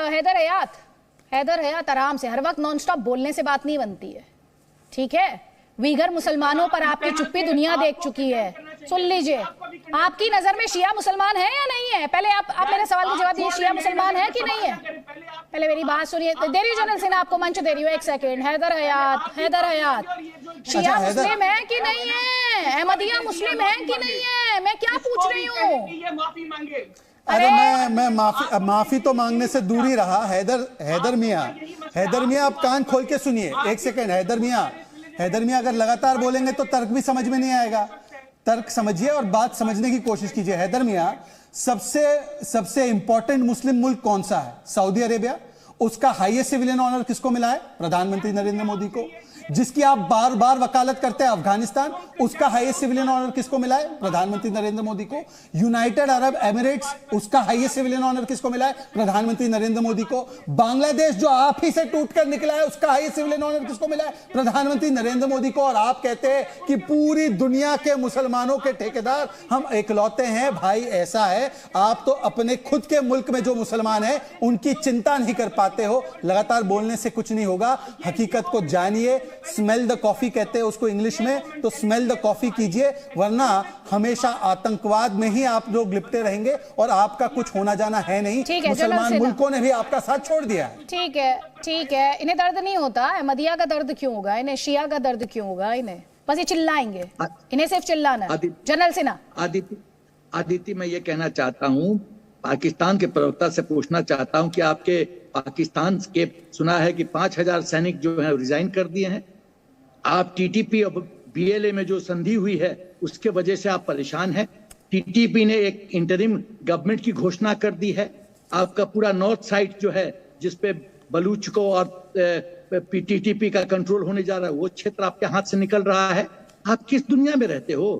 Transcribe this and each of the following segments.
हैदर हयात आराम से, हर वक्त नॉन स्टॉप बोलने से बात नहीं बनती है, ठीक है। वीगर मुसलमानों पर आपकी चुप्पी दुनिया देख चुकी है। सुन लीजिए, आपकी नजर में शिया मुसलमान है या नहीं है? पहले आप मेरे सवाल का जवाब दीजिए, शिया मुसलमान है कि नहीं है? पहले मेरी बात सुनिए। दे रही हूँ जनरल सिन्हा, आपको मंच दे रही हूँ, एक सेकेंड। हैदर हयात शिया मुस्लिम है कि नहीं है? अहमदिया मुस्लिम है कि नहीं है? मैं क्या पूछ रही हूँ? अरे मैं माफी तो मांगने से दूर ही रहा। हैदर मियां आप कान खोल के सुनिए, एक सेकेंड। हैदर मियां अगर लगातार बोलेंगे तो तर्क भी समझ में नहीं आएगा। तर्क समझिए और बात समझने की कोशिश कीजिए। हैदर मियां, सबसे इंपॉर्टेंट मुस्लिम मुल्क कौन सा है? Saudi Arabia. उसका हाईएस्ट सिविलियन ऑनर किसको मिला है? प्रधानमंत्री नरेंद्र मोदी को। जिसकी आप बार बार वकालत करते हैं, अफगानिस्तान, उसका हाईएस्ट सिविलियन ऑनर किसको मिला है? प्रधानमंत्री नरेंद्र मोदी को। यूनाइटेड अरब एमिरेट्स, उसका हाईएस्ट सिविलियन ऑनर किसको मिला है? प्रधानमंत्री नरेंद्र मोदी को। बांग्लादेश, जो आप ही से टूटकर निकला है, उसका हाईएस्ट सिविलियन ऑनर किसको मिला है? प्रधानमंत्री नरेंद्र मोदी को। और आप कहते हैं कि पूरी दुनिया के मुसलमानों के ठेकेदार हम इकलौते हैं। भाई ऐसा है, आप तो अपने खुद के मुल्क में जो मुसलमान हैं उनकी चिंता नहीं कर पाते हो। लगातार बोलने से कुछ नहीं होगा, हकीकत को जानिए। स्मेल द कॉफी कहते हैं उसको इंग्लिश में, तो स्मेल द कॉफी कीजिए, वरना हमेशा आतंकवाद में ही आप लोग लिपटे रहेंगे और आपका कुछ होना जाना है नहीं। मुसलमान मुल्कों ने भी आपका साथ छोड़ दिया है। ठीक है। इन्हें दर्द नहीं होता? अहमदिया का दर्द क्यों होगा इन्हें? शिया का दर्द क्यों होगा इन्हें? बस ये चिल्लाएंगे, इन्हें सिर्फ चिल्लाना है। जनरल सिन्हा। आदिति, मैं ये कहना चाहता हूँ, पाकिस्तान के प्रवक्ता से पूछना चाहता हूँ कि आपके पाकिस्तान के सुना है कि 5000 सैनिक जो है रिजाइन कर दिए हैं। आप टीटीपी और बीएलए में जो संधि हुई है उसके वजह से आप परेशान हैं। टीटीपी ने एक इंटरिम गवर्नमेंट की घोषणा कर दी है। आपका पूरा नॉर्थ साइड जो है जिसपे बलूच को और टीटीपी का कंट्रोल होने जा रहा है, वो क्षेत्र आपके हाथ से निकल रहा है। आप किस दुनिया में रहते हो?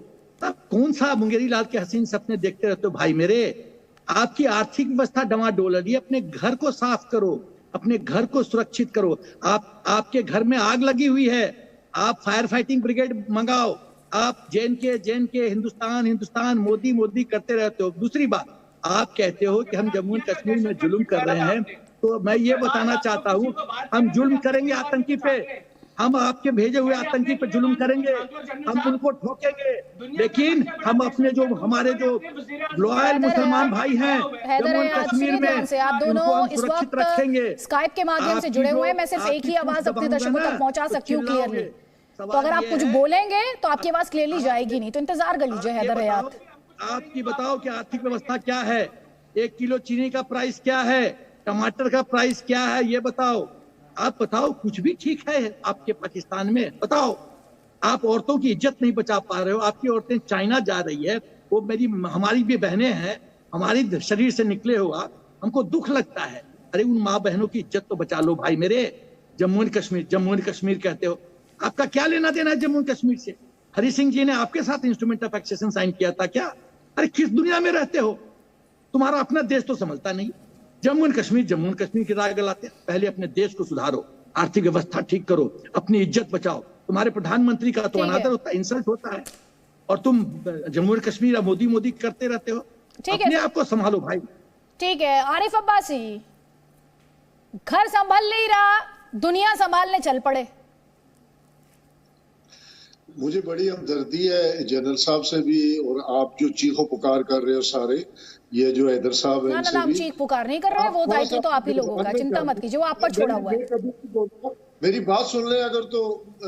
आप कौन सा मुंगेरी लाल के हसीन सपने देखते रहते हो? भाई मेरे, आपकी आर्थिक व्यवस्था डमाडोल है। अपने घर को साफ करो, अपने घर को सुरक्षित करो। आपके घर में आग लगी हुई है, आप फायर फाइटिंग ब्रिगेड मंगाओ। आप जेएनके हिंदुस्तान मोदी करते रहते हो। दूसरी बात, आप कहते हो कि हम जम्मू एंड कश्मीर में जुल्म कर रहे हैं, तो मैं ये बताना चाहता हूँ, हम जुल्म करेंगे आतंकी पे, हम आपके भेजे हुए आतंकी पे जुल्म करेंगे, हम उनको ठोकेंगे, लेकिन हम अपने जो हमारे जो लॉयल मुसलमान भाई हैं जम्मू एंड कश्मीर में, आप दोनों इस वक्त रखेंगे। स्काइप के माध्यम से जुड़े हुए हैं, मैं सिर्फ एक ही आवाज अपने दर्शकों तक पहुंचा सकती हूँ क्लियरली। तो अगर आप कुछ बोलेंगे तो आपकी आवाज क्लियरली जाएगी नहीं, तो इंतजार कर लीजिए। हैदर हयात, आपकी बताओ कि आर्थिक व्यवस्था क्या है? 1 किलो चीनी का प्राइस क्या है? टमाटर का प्राइस क्या है? ये बताओ। आप बताओ, कुछ भी ठीक है आपके पाकिस्तान में? बताओ। आप औरतों की इज्जत नहीं बचा पा रहे हो। आपकी औरतें चाइना जा रही है, वो हमारी भी बहनें हैं, हमारी शरीर से निकले हो आप, हमको दुख लगता है। अरे उन माँ बहनों की इज्जत तो बचा लो भाई मेरे। जम्मू एंड कश्मीर कहते हो, आपका क्या लेना देना है जम्मू एंड कश्मीर से? हरि सिंह जी ने आपके साथ इंस्ट्रूमेंट ऑफ एक्सेशन साइन किया था क्या? अरे किस दुनिया में रहते हो? तुम्हारा अपना देश तो संभलता नहीं। जम्मू एंड कश्मीर की राह गलाते हैं। पहले अपने देश को सुधारो, आर्थिक व्यवस्था ठीक करो, अपनी इज्जत बचाओ। तुम्हारे प्रधानमंत्री का तो अनादर होता है, इंसल्ट होता है, और तुम जम्मू एंड कश्मीर मोदी करते रहते हो। अपने आप को संभालो भाई। ठीक है। आरिफ अब्बासी, घर संभाल नहीं रहा, दुनिया संभालने चल पड़े। मुझे बड़ी हमदर्दी है जनरल साहब से भी, और आप जो चीखो पुकार कर रहे हो सारे, ये जो हैदर साहब है ना, हम चीख पुकार नहीं कर रहे हैं, वो दायित्व तो आप ही लोगों का, चिंता मत कीजिए, वो आप पर छोड़ा हुआ है। मेरी बात सुन ले अगर, तो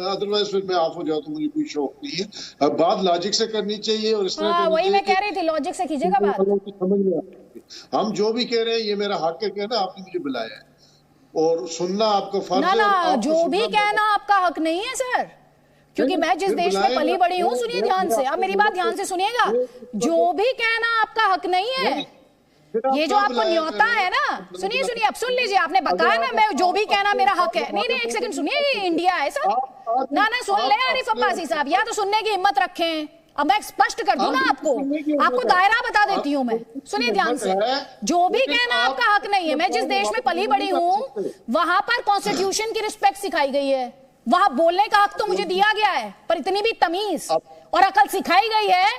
अदरवाइज फिर मैं ऑफ हो जाऊं तो मुझे कोई शौक नहीं है। अब बात लॉजिक से करनी चाहिए, और इस तरह वही मैं कह रही थी, लॉजिक से कीजिएगा बात। समझ में आता है, हम जो भी कह रहे हैं ये मेरा हक है कहना। आपने मुझे बुलाया है और सुनना आपका फर्ज है। ना, जो भी कहना आपका हक नहीं है सर, क्योंकि मैं जिस देश में पली बड़ी हूँ, सुनिए ध्यान से, अब मेरी बात ध्यान से सुनिएगा, जो भी कहना आपका हक नहीं है। ये जो आपको न्योता है ना, सुनिए अब सुन लीजिए, आपने बताया ना मैं जो भी कहना मेरा हक है। नहीं, एक सेकंड सुनिए, ये इंडिया है सर। ना सुन ले आरिफ अब्बासी साहब, या तो सुनने की हिम्मत रखें। अब मैं स्पष्ट कर दूं ना आपको दायरा बता देती हूँ मैं। सुनिए ध्यान से, जो भी कहना आपका हक नहीं है। मैं जिस देश में पली बड़ी हूँ वहां पर कॉन्स्टिट्यूशन की रिस्पेक्ट सिखाई गई है, वहां बोलने का हक तो मुझे दिया गया है, पर इतनी भी तमीज और अकल सिखाई गई है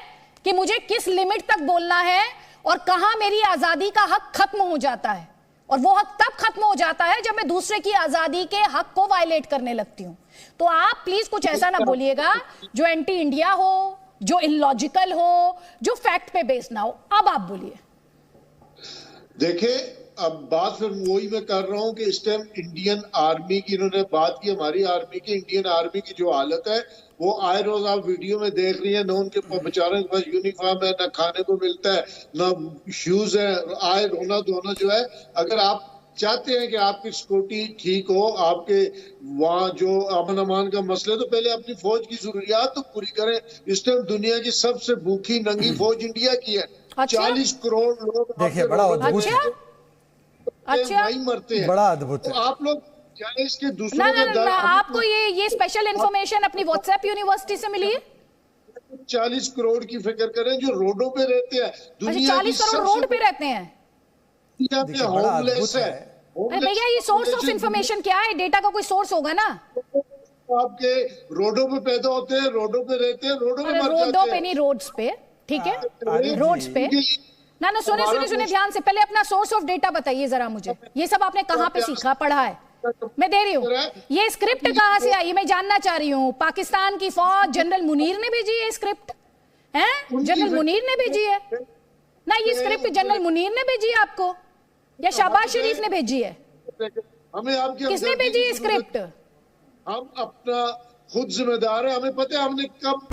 कि मुझे किस लिमिट तक बोलना है और कहां मेरी आजादी का हक खत्म हो जाता है। और वो हक तब खत्म हो जाता है जब मैं दूसरे की आजादी के हक को वायलेट करने लगती हूं। तो आप प्लीज कुछ ऐसा ना बोलिएगा जो एंटी इंडिया हो, जो इलॉजिकल हो, जो फैक्ट पे बेस्ड ना हो। अब आप बोलिए। देखिए, अब बात फिर वही मैं कर रहा हूं कि इस टाइम इंडियन आर्मी की इन्होंने बात की, हमारी आर्मी की, इंडियन आर्मी की जो हालत है वो आए रोज आप वीडियो में देख रही है, ना उनके बेचारों के पास यूनिफॉर्म है, ना खाने को मिलता है, ना शूज है, आए रोना धोना जो है। अगर आप चाहते हैं कि आपकी सिक्योरिटी ठीक हो, आपके वहाँ जो अमन अमान का मसला है, तो पहले अपनी फौज की जरूरियात तो पूरी करें। इस टाइम दुनिया की सबसे भूखी नंगी फौज इंडिया की है। अच्छा? 40 करोड़ लोग देखिए, बड़ा अद्भुत है। अच्छा, वहीं मरते हैं। बड़ा अद्भुत है। तो आप लोग चाहे इसके ना दूसरों ना का ना, दर- ना आपको ये स्पेशल इंफॉर्मेशन अपनी व्हाट्सएप यूनिवर्सिटी से मिली है? 40 करोड़ की फिक्र करें जो रोडों पे रहते हैं। अच्छा, दुनिया 40 करोड़ रोड पे रहते हैं। दुनिया देखिए, में बड़ा होमलेस अद्भुत है। है। अरे भैया, ये सोर्स ऑफ इंफॉर्मेशन क्या है? डेटा का कोई सोर्स होगा ना। आपके रोडों पे पैदा होते हैं, रोडों पे रहते हैं, रोडों पे अरे मर रोडों जाते पे हैं। नहीं, रोड्स पे, ठीक है, अरे रोड्स जी। पे। ना ना, सुने सुने सुने ध्यान से, पहले अपना सोर्स ऑफ डेटा बताइए जरा मुझे। ये सब आपने कहाँ पे सीखा, पढ़ा है? मैं दे रही हूँ। ये स्क्रिप्ट कहाँ से आई, मैं जानना चाह रही हूँ। पाकिस्तान की फौज, जनरल मुनीर ने भेजी है स्क्रिप्ट? हैं, जनरल मुनीर ने भेजी है ना? ये स्क्रिप्ट जनरल मुनीर ने भेजी है आपको या शहबाज शरीफ ने भेजी है? हमें आपकी किसने हमदर्दी भेजी की है जरूरत स्क्रिप्ट? है। हम अपना खुद जिम्मेदार है, हमें पता है हमने कब